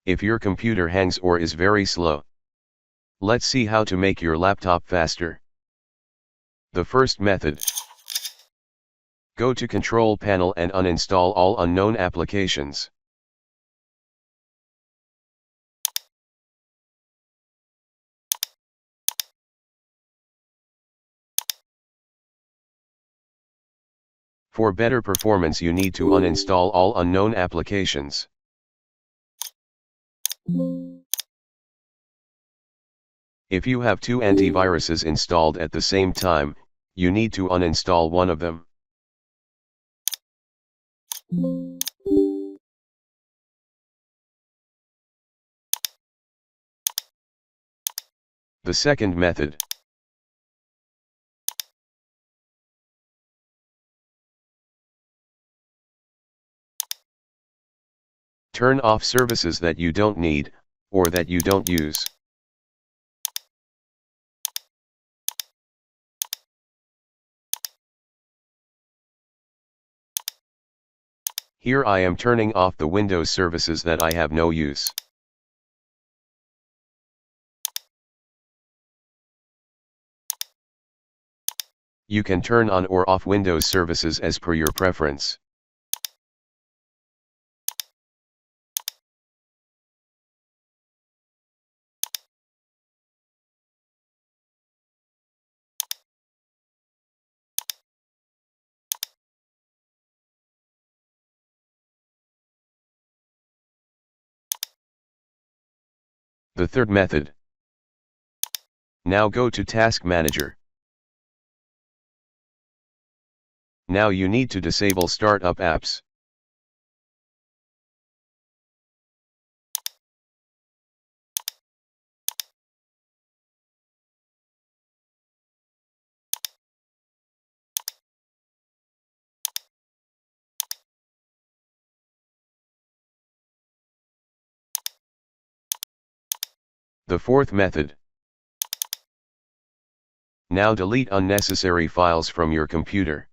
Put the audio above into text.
if your computer hangs or is very slow. Let's see how to make your laptop faster. The first method. Go to Control Panel and uninstall all unknown applications. For better performance, you need to uninstall all unknown applications. If you have two antiviruses installed at the same time, you need to uninstall one of them. The second method. Turn off services that you don't need, or that you don't use. Here I am turning off the Windows services that I have no use. You can turn on or off Windows services as per your preference. The third method. Now go to Task Manager. Now you need to disable Startup Apps. The fourth method. Now delete unnecessary files from your computer.